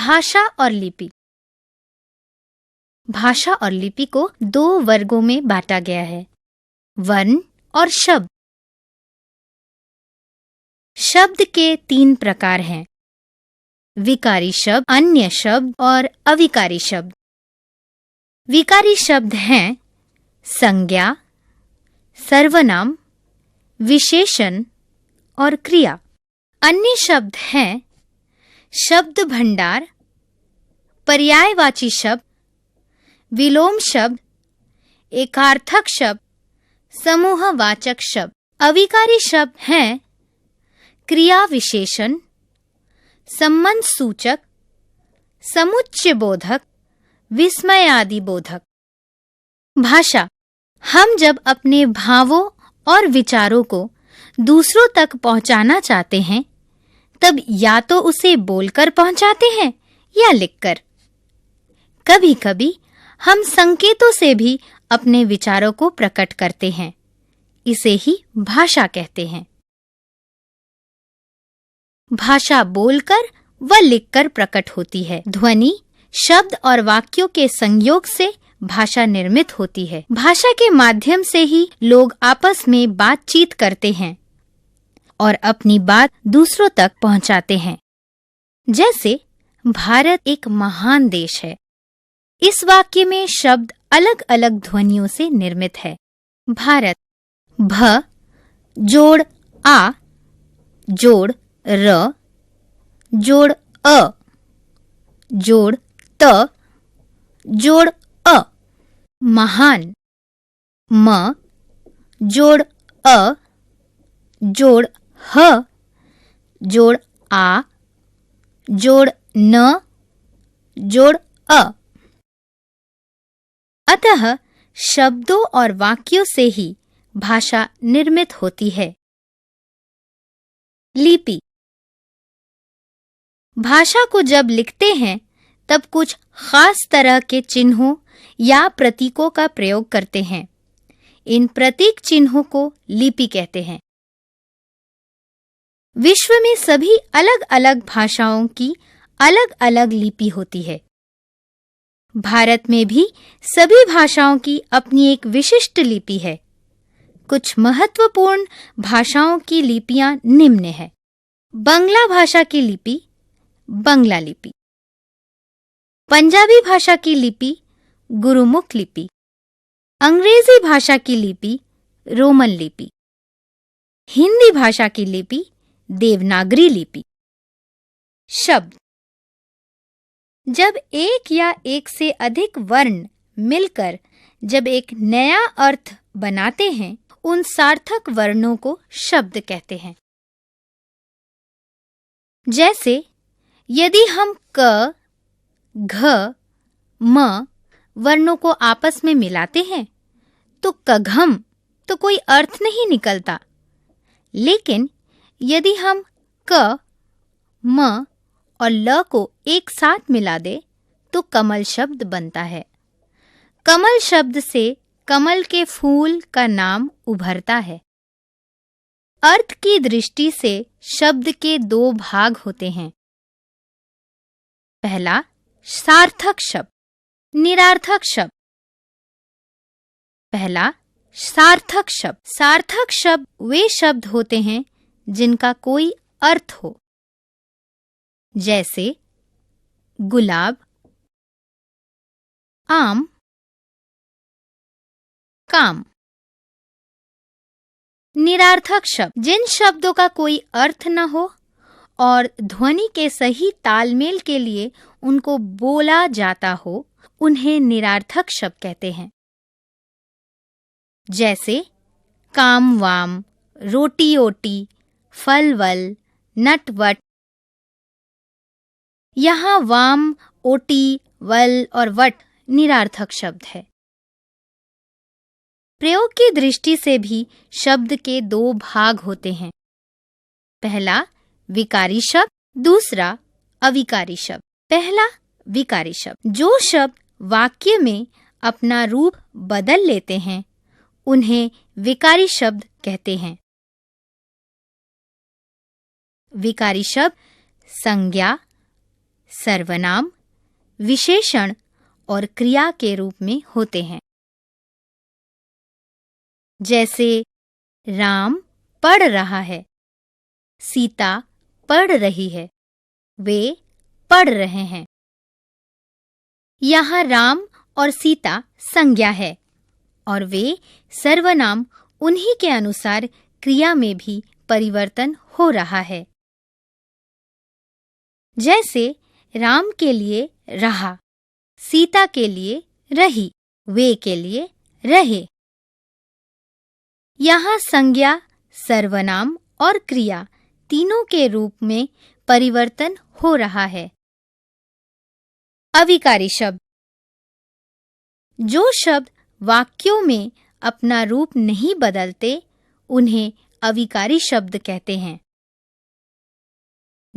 भाषा और लिपि। भाषा और लिपि को 2 वर्गों में बांटा गया है, वर्ण और शब्द। शब्द के 3 प्रकार हैं, विकारी शब्द, अन्य शब्द और अविकारी शब्द। विकारी शब्द हैं संज्ञा, सर्वनाम, विशेषण और क्रिया। अन्य शब्द हैं शब्द भंडार, पर्यायवाची शब्द, विलोम शब्द, एकार्थक शब्द, समूहवाचक शब्द। अविकारी शब्द हैं क्रिया विशेषण, संबंध सूचक, समुच्चय बोधक, विस्मयादि बोधक। भाषा, हम जब अपने भावों और विचारों को दूसरों तक पहुंचाना चाहते हैं तब या तो उसे बोलकर पहुंचाते हैं या लिखकर। कभी-कभी हम संकेतों से भी अपने विचारों को प्रकट करते हैं, इसे ही भाषा कहते हैं। भाषा बोलकर व लिखकर प्रकट होती है। ध्वनि, शब्द और वाक्यों के संयोग से भाषा निर्मित होती है। भाषा के माध्यम से ही लोग आपस में बातचीत करते हैं और अपनी बात दूसरों तक पहुंचाते हैं। जैसे भारत एक महान देश है, इस वाक्य में शब्द अलग अलग ध्वनियों से निर्मित है। भारत, भ जोड़ आ जोड़ र जोड़ अ जोड़ त जोड़ अ। महान, म जोड़ अ जोड़ ह जोड़ आ जोड़ न जोड़ अ। अतः शब्दों और वाक्यों से ही भाषा निर्मित होती है। लिपि, भाषा को जब लिखते हैं तब कुछ खास तरह के चिन्हों या प्रतीकों का प्रयोग करते हैं। इन प्रतीक चिन्हों को लिपि कहते हैं। विश्व में सभी अलग अलग भाषाओं की अलग अलग लिपि होती है। भारत में भी सभी भाषाओं की अपनी एक विशिष्ट लिपि है। कुछ महत्वपूर्ण भाषाओं की लिपियां निम्न हैं। बंगला भाषा की लिपि बंगला लिपि, पंजाबी भाषा की लिपि गुरुमुख लिपि, अंग्रेजी भाषा की लिपि रोमन लिपि, हिंदी भाषा की लिपि देवनागरी लिपि। शब्द, जब एक या एक से अधिक वर्ण मिलकर जब एक नया अर्थ बनाते हैं, उन सार्थक वर्णों को शब्द कहते हैं। जैसे यदि हम क, घ, म वर्णों को आपस में मिलाते हैं तो कघम तो कोई अर्थ नहीं निकलता, लेकिन यदि हम क, म और ल को एक साथ मिला दे तो कमल शब्द बनता है। कमल शब्द से कमल के फूल का नाम उभरता है। अर्थ की दृष्टि से शब्द के 2 भाग होते हैं। पहला, सार्थक शब्द, निरार्थक शब्द। पहला, सार्थक शब्द। सार्थक शब्द वे शब्द होते हैं जिनका कोई अर्थ हो। जैसे गुलाब, आम, काम। निरार्थक शब्द, जिन शब्दों का कोई अर्थ न हो और ध्वनि के सही तालमेल के लिए उनको बोला जाता हो, उन्हें निरार्थक शब्द कहते हैं। जैसे काम वाम, रोटी ओटी, फल वल, नट वट। यहाँ वाम, ओटी, वल और वट निरार्थक शब्द है। प्रयोग की दृष्टि से भी शब्द के 2 भाग होते हैं। पहला, विकारी शब्द, दूसरा अविकारी शब्द। पहला, विकारी शब्द, जो शब्द वाक्य में अपना रूप बदल लेते हैं, उन्हें विकारी शब्द कहते हैं। विकारी शब्द संज्ञा, सर्वनाम, विशेषण और क्रिया के रूप में होते हैं। जैसे राम पढ़ रहा है, सीता पढ़ रही है, वे पढ़ रहे हैं। यहाँ राम और सीता संज्ञा है और वे सर्वनाम, उन्हीं के अनुसार क्रिया में भी परिवर्तन हो रहा है। जैसे राम के लिए रहा, सीता के लिए रही, वे के लिए रहे। यहाँ संज्ञा, सर्वनाम और क्रिया तीनों के रूप में परिवर्तन हो रहा है। अविकारी शब्द। जो शब्द वाक्यों में अपना रूप नहीं बदलते, उन्हें अविकारी शब्द कहते हैं।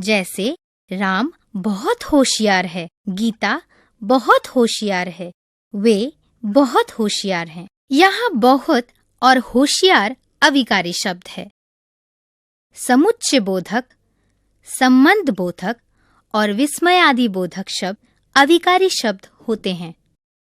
जैसे राम बहुत होशियार है, गीता बहुत होशियार है, वे बहुत होशियार हैं। यहाँ बहुत और होशियार अविकारी शब्द है। समुच्चय बोधक, संबंध बोधक और विस्मयादि बोधक शब्द अविकारी शब्द होते हैं।